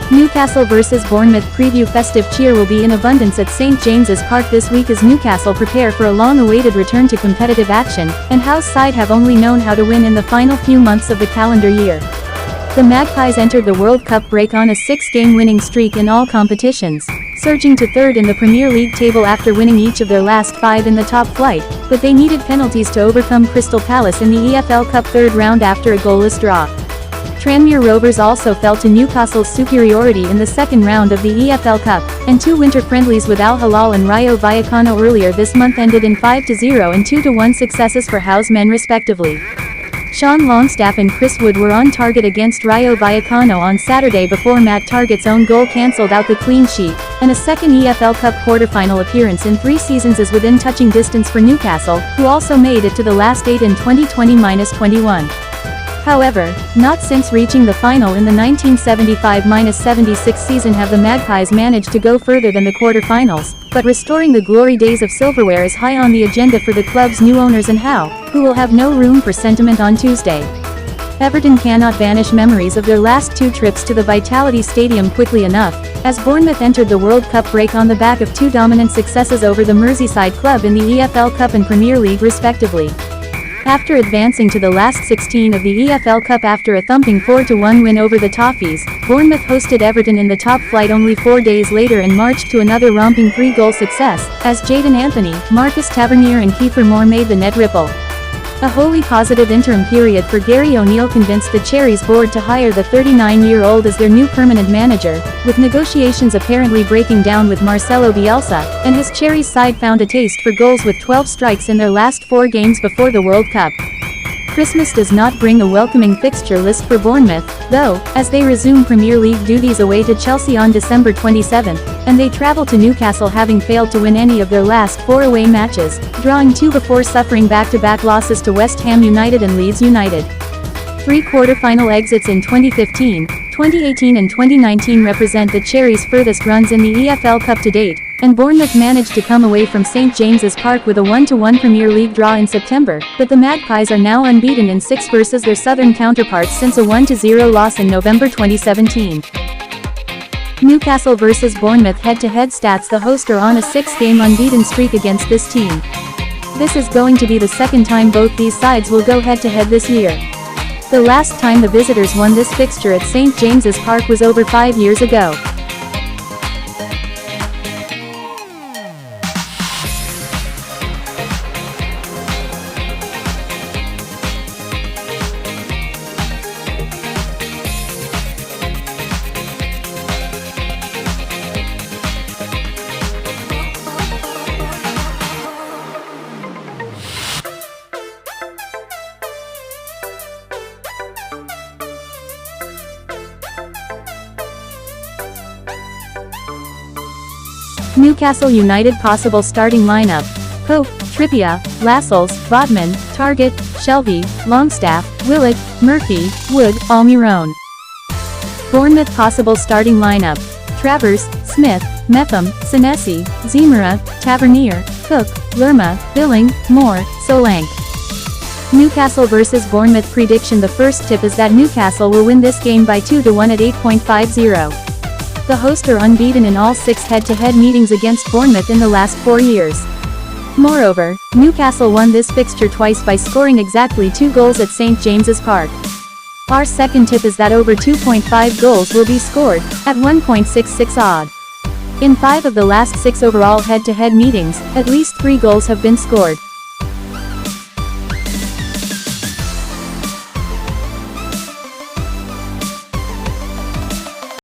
Newcastle vs Bournemouth preview. Festive cheer will be in abundance at St James's Park this week as Newcastle prepare for a long-awaited return to competitive action, and house side have only known how to win in the final few months of the calendar year. The Magpies entered the World Cup break on a 6-game winning streak in all competitions, surging to third in the Premier League table after winning each of their last 5 in the top flight, but they needed penalties to overcome Crystal Palace in the EFL Cup third round after a goalless draw. Tranmere Rovers also fell to Newcastle's superiority in the second round of the EFL Cup, and 2 winter friendlies with Al Hilal and Rayo Vallecano earlier this month ended in 5-0 and 2-1 successes for House men respectively. Sean Longstaff and Chris Wood were on target against Rayo Vallecano on Saturday before Matt Targett's own goal cancelled out the clean sheet, and a second EFL Cup quarter-final appearance in 3 seasons is within touching distance for Newcastle, who also made it to the last 8 in 2020-21. However, not since reaching the final in the 1975-76 season have the Magpies managed to go further than the quarter-finals, but restoring the glory days of silverware is high on the agenda for the club's new owners and Howe, who will have no room for sentiment on Tuesday. Everton cannot banish memories of their last 2 trips to the Vitality Stadium quickly enough, as Bournemouth entered the World Cup break on the back of 2 dominant successes over the Merseyside club in the EFL Cup and Premier League respectively. After advancing to the last 16 of the EFL Cup after a thumping 4-1 win over the Toffees, Bournemouth hosted Everton in the top flight only 4 days later and marched to another romping 3-goal success, as Jadon Anthony, Marcus Tavernier and Kiefer Moore made the net ripple. A wholly positive interim period for Gary O'Neill convinced the Cherries board to hire the 39-year-old as their new permanent manager, with negotiations apparently breaking down with Marcelo Bielsa, and his Cherries side found a taste for goals with 12 strikes in their last 4 games before the World Cup. Christmas does not bring a welcoming fixture list for Bournemouth, though, as they resume Premier League duties away to Chelsea on December 27, and they travel to Newcastle having failed to win any of their last 4 away matches, drawing 2 before suffering back-to-back losses to West Ham United and Leeds United. 3 quarter-final exits in 2015, 2018 and 2019 represent the Cherries' furthest runs in the EFL Cup to date, and Bournemouth managed to come away from St James's Park with a 1-1 Premier League draw in September, but the Magpies are now unbeaten in 6 versus their southern counterparts since a 1-0 loss in November 2017. Newcastle vs Bournemouth head-to-head stats. The hosts are on a 6-game unbeaten streak against this team. This is going to be the second time both these sides will go head-to-head this year. The last time the visitors won this fixture at St James's Park was over 5 years ago. Newcastle United possible starting lineup: Pope, Trippier, Lascelles, Botman, Targett, Shelvey, Longstaff, Willett, Murphy, Wood, Almiron. Bournemouth possible starting lineup: Travers, Smith, Metham, Senesi, Zemura, Tavernier, Cook, Lerma, Billing, Moore, Solanke. Newcastle vs Bournemouth prediction. The first tip is that Newcastle will win this game by 2-1 at 8.50. The hosts are unbeaten in all 6 head-to-head meetings against Bournemouth in the last 4 years. Moreover, Newcastle won this fixture twice by scoring exactly 2 goals at St James's Park. Our second tip is that over 2.5 goals will be scored, at 1.66 odd. In 5 of the last 6 overall head-to-head meetings, at least 3 goals have been scored.